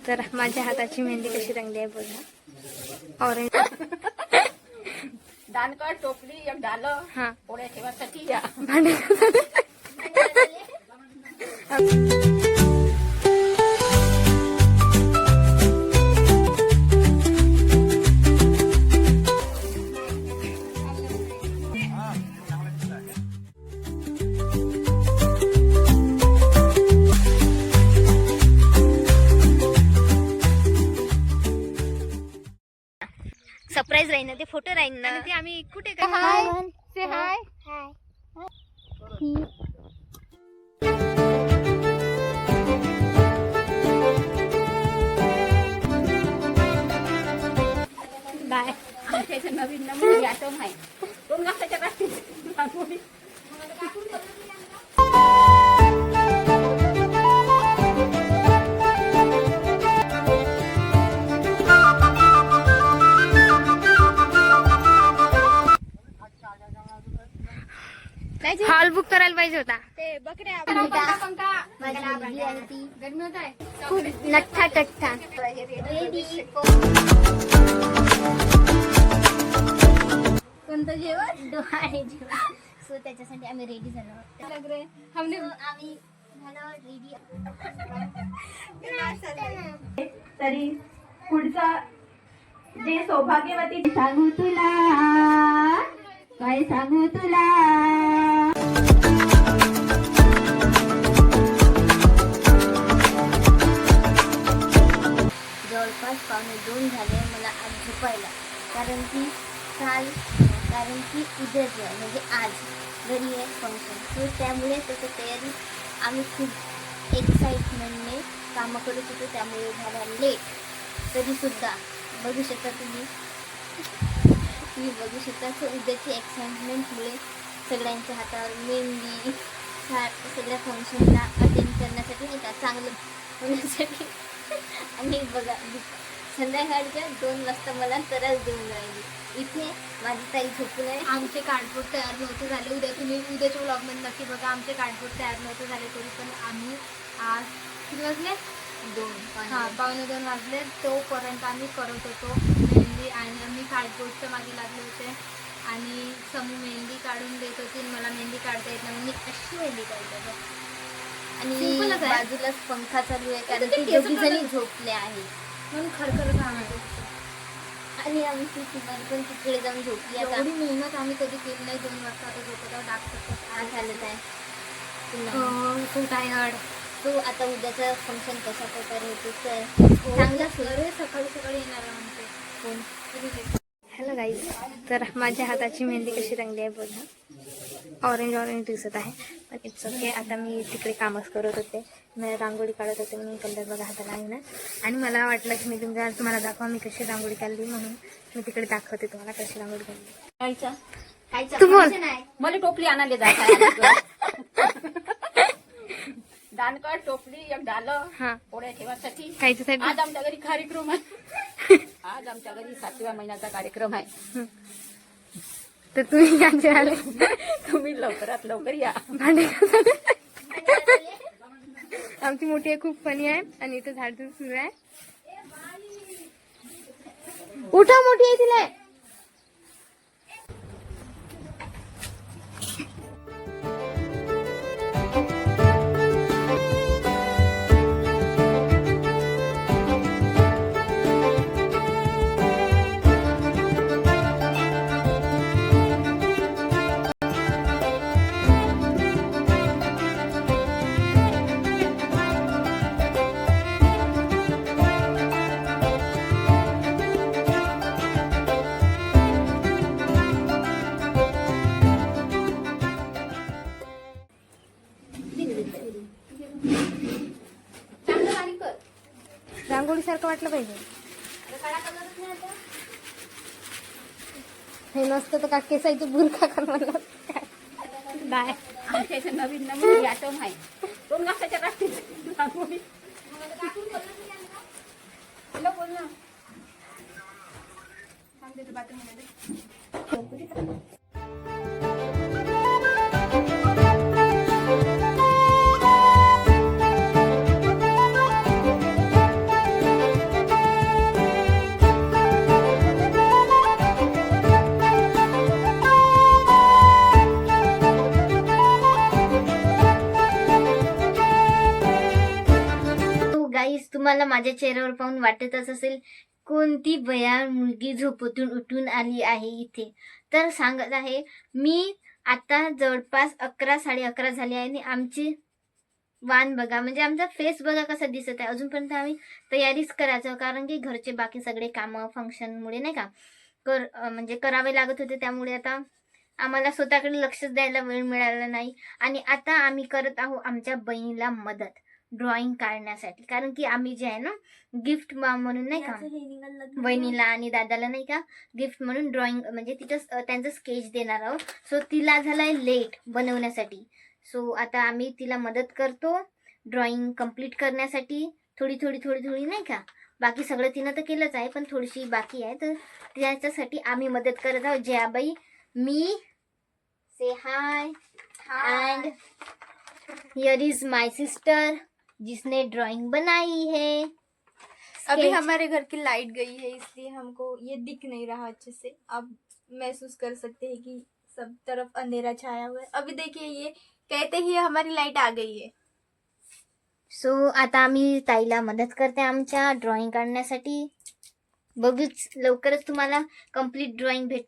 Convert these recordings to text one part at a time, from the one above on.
तर माझ्या हाताची मेहंदी कशी रंगली आहे बघा. ऑरेंज दानकड टोपली एक डालं हा पोळ्या ठेवासाठी या भांडे सरप्राईज राहील ना ते, फोटो राहील ना ते. आम्ही कुठे हाय से हाय बाय. आमच्या इथे नवीन नवीन आयटम आहे. दोन घासाच्या रात्री हॉल बुक करायला पाहिजे होता. ते बकऱ्या गरमी होत आहे खूप नठ्ठा टठ्ठा. कोणतं जेवण? डोहाळे जेवण. सो त्याच्यासाठी आम्ही रेडी झालो. हमने आम्ही झालो रेडी. तरी पुढचा जे सौभाग्यवती सांगू तुला काय सांगू तुला. जवळपास 1:15 झाले मला आज झोपायला. कारण की उद्याच आहे म्हणजे आज घरी आहे फंक्शन. सो त्यामुळे त्याची तयारी आम्ही खूप एक्साइटमेंटने कामं करत होतो. त्यामुळे झाला लेट. तरीसुद्धा बघू शकता तुम्ही बघू शकता. सो उद्याची एक्साइटमेंटमुळे सगळ्यांच्या हातावर मेहंदी सगळ्या फंक्शनला अटेंड करण्यासाठी नाही का चांगलं होण्यासाठी. आणि बघा संध्याकाळच्या 2 वाजता मला त्रास देऊन राहिली. इथे माझी ताई झोपून आहे. आमचे कार्डबोर्ड तयार नव्हते झाले. उद्याच्या व्लॉगमध्ये नक्की बघा. आमचे कार्डबोर्ड तयार नव्हते झाले तरी पण आम्ही आज किती वाजले 2:15 वाजले. तोपर्यंत आम्ही करत होतो मेहंदी. आणि आम्ही कार्डबोर्डच्या मागे लागले होते आणि समू मेहंदी काढून देत होती. मला मेहंदी काढता येत नाही. मी अशी मेहंदी काढते आणि बाजूलाच पंखा चालू आहे कारण की दोघी जणी झोपले आहेत म्हणून खरखरत राहणार. आणि आमची तुम्हाला पण तिकडे जाऊन झोपली. आता एवढी मेहनत आम्ही कधी केली नाही. 2 वाजता आता झोपत आहोत. डाक आज झालं आहे खूप टायर्ड. तो आता उद्याचं फंक्शन कशा प्रकारे होते तर चांगला सकाळी सकाळी येणार म्हणते फोन. Hello guys. तर माझ्या हाताची मेहंदी कशी रंगली आहे बघा. ऑरेंज ऑरेंज दिसत आहे पण इट्स ओके. आता मी तिकडे कामच करत होते. मी रांगोळी काढत होते म्हणून कलर बघा हाताला आहे ना. आणि मला वाटलं की मी तुम्हाला दाखवा मी कशी रांगोळी काढली म्हणून मी तिकडे दाखवते तुम्हाला कशी रांगोळी काढली. तू बोल. मला टोपली आणायला जायचं. दानकड टोपली एक डालं हा पोळ्या ठेवासाठी. खायच्यासाठी आज आमच्या घरी कार्यक्रम आहे. आज आमच्या घरी 7व्या महिन्याचा कार्यक्रम आहे. तर तुम्ही यांचे आले. तुम्ही लवकरात लवकर या. भांडे आमची मोठी आहे खूप फनी आहे. आणि इथं झाडझूड सुरू आहे. उठा मोठी आहे तिला. रांगोळी सारखं वाटलं पाहिजे. हे नसतं तर का केसायचं बुरखा करणार. बाय. आमच्या इथे नवीन नवीन आयटम आहे. 2 घासाच्या रात्री रांगोळी बोल ना. सांगते बाथरूम. तुम्हाला माझ्या चेहऱ्यावर पाहून वाटतच असेल कोणती भयान मुलगी झोपेतून उठून आली आहे इथे. तर सांगत आहे मी आता जवळपास 11 11:30 झाली आहे आणि आमची वान बघा, म्हणजे आमचा फेस बघा कसा दिसत आहे. अजूनपर्यंत आम्ही तयारीच करायचं, कारण की घरचे बाकी सगळे कामं फंक्शनमुळे नाही का म्हणजे करावे लागत होते. त्यामुळे आता आम्हाला स्वतःकडे लक्षच द्यायला वेळ मिळाला नाही. आणि आता आम्ही करत आहोत आमच्या बहिणीला मदत ड्रॉइंग काढण्यासाठी, कारण की आम्ही जे आहे ना गिफ्ट म्हणून नाही का बहिणीला आणि दादाला नाही का गिफ्ट म्हणून ड्रॉइंग म्हणजे तिथं त्यांचं स्केच देणार आहोत. सो तिला झालाय लेट बनवण्यासाठी. सो आता आम्ही तिला मदत करतो ड्रॉइंग कंप्लीट करण्यासाठी. थोडी नाही का. बाकी सगळं तिनं तर केलंच आहे, पण थोडीशी बाकी आहे. तर त्याच्यासाठी आम्ही मदत करत आहोत. जयाबाई, मी say hi and here is my sister जिसने ड्राइंग बनाई है. अभी हमारे घर की लाइट गई है, इसलिए हमको ये दिख नहीं रहा अच्छे से. अब महसूस कर सकते हैं कि सब तरफ अंधेरा छाया हुआ है. अभी देखिए, ये कहते ही हमारी लाइट आ गई है. सो आता आम्ही ताईला मदत करते आमच्या ड्रॉइंग काढण्यासाठी. बघूच लवकरच तुम्हाला कंप्लीट ड्रॉइंग ये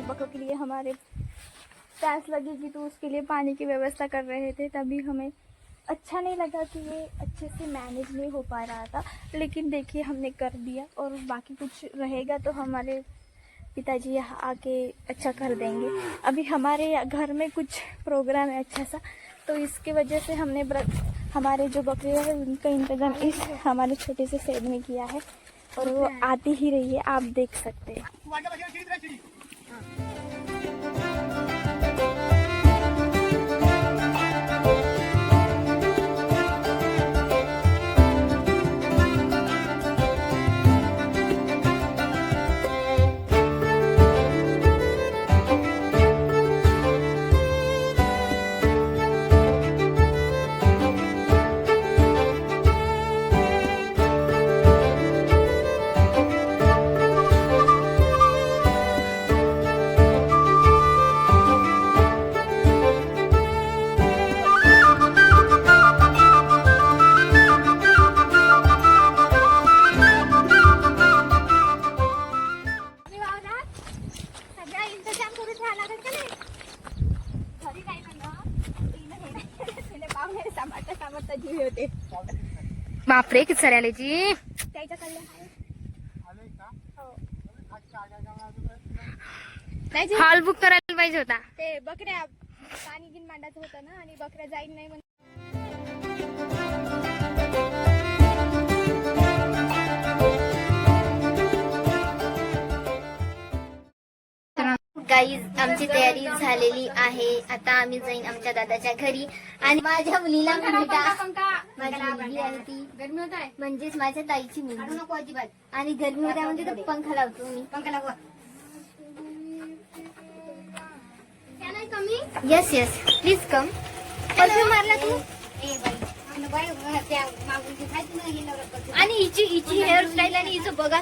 बकरों के लिए हमारे प्यास लगेगी तो उसके लिए पानी की व्यवस्था कर रहे थे. तभी हमें अच्छा नहीं लगा कि ये अच्छे से मैनेज नहीं हो पा रहा था, लेकिन देखिए हमने कर दिया. और बाकी कुछ रहेगा तो हमारे पिताजी यहाँ आके अच्छा कर देंगे. अभी हमारे घर में कुछ प्रोग्राम है अच्छा सा, तो इसकी वजह से हमने हमारे जो बकरे हैं उनका इंतजाम इस हमारे छोटे से शेड में किया है. और वो आती ही रही है, आप देख सकते हैं. बापरे, किती सारे आले जी. हॉल बुक करायला पाहिजे होता. ते बकऱ्या पाणी गिन मांडायचं होतं ना, आणि बकऱ्या जाईल नाही म्हणून. गाईज आमची तयारी झालेली आहे. आता आम्ही जाईन आमच्या दादाच्या घरी आणि माझ्या मुलीला भेटा. माझी मुलगी आहे ती गरमी होत आहे म्हणजेच माझ्या ताईची मुलगी. नको अजिबात. आणि गरमी होत्या म्हणजे तर पंखा लावतो मी. पंखा लागवा. Yes yes please come. Perfume मारला तू. आणि हिची हेअरस्टाईल आणि हिचं बघा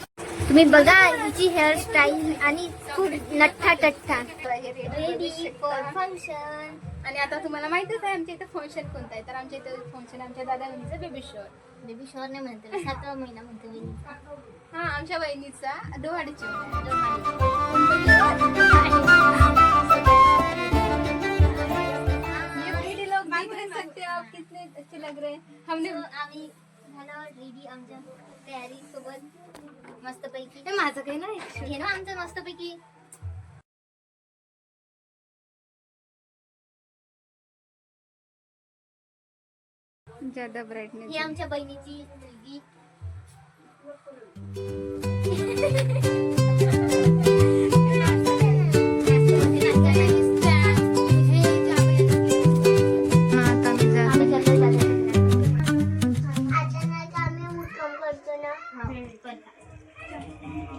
तुम्ही बघा हिची हेअरस्टाईल आणि खूप नठ्ठा टठ्ठा. Ready for function. आणि आता तुम्हाला माहितच आहे आमच्या इथं फंक्शन कोणतं आहे. तर आमच्या इथं फंक्शन आमच्या दादा बहिणीचं बेबी शॉवर. बेबी शॉवर नाही म्हणते 7वा महिना म्हणते मी. हा, आमच्या बहिणीचा डोहाडीची. सकते हो आप कितने अच्छे लग रहे हैं. हमने आम्ही झालं रेडी आमच्या तयारी सोबत मस्त पैकी. माझं काही नाही हे ना आमचं मस्त पैकी. ज्यादा ब्राईटनेस. ही आमच्या बहिणीची मुलगी.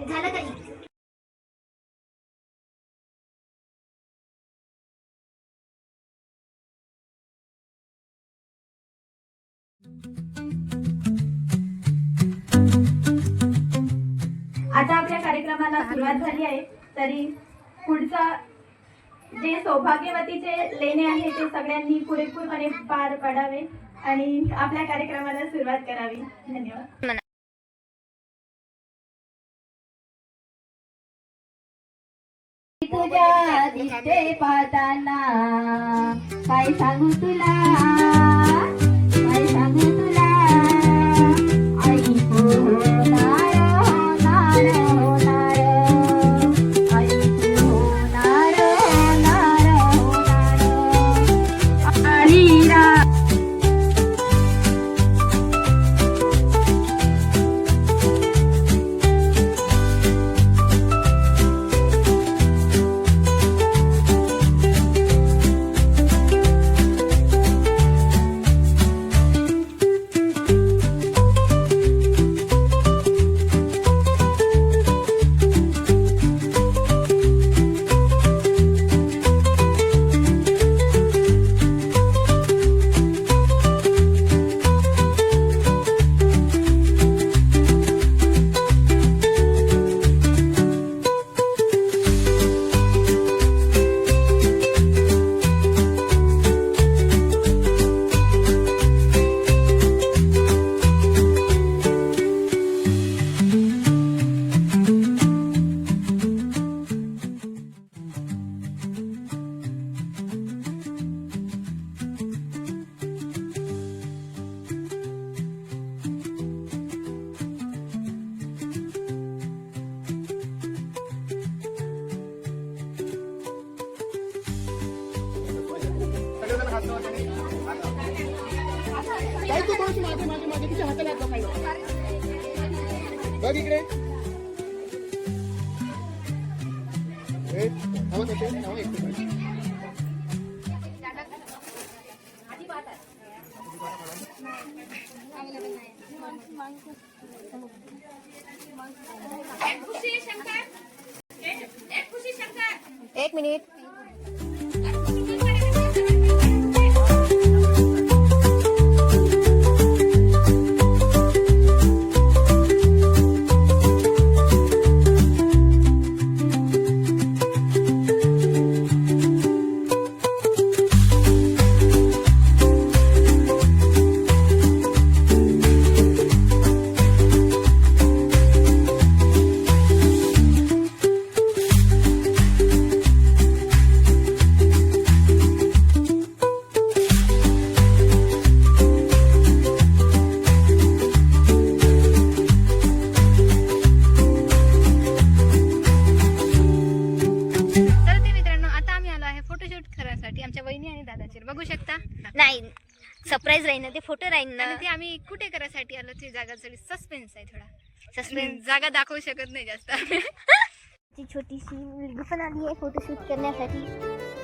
झालं का? कार्यक्रमाला सुरुवात झाली आहे, तरी पुढचा जे सौभाग्यवतीचे लेणे आहे ते सगळ्यांनी पुरेपूरपणे पार पाडावे आणि आपल्या कार्यक्रमाला सुरुवात करावी. धन्यवाद. तुझ्या दिसते पाहताना काय सांगू तुला, काय सांगू तुला, आई होणार होणार होणार, आई होणार होणार होणार. आणि बघ इकडे. एक मिनिट. आमच्या वहिनी आणि दादाचे बघू शकता. नाही सरप्राईज राहील ना ते, फोटो राहील ना. आणि ते आम्ही कुठे करायसाठी आलो ती जागा थोडी सस्पेन्स आहे, थोडा सस्पेन्स. जागा दाखवू शकत नाही जास्त. छोटीशी मुलगी पण आली आहे फोटोशूट करण्यासाठी.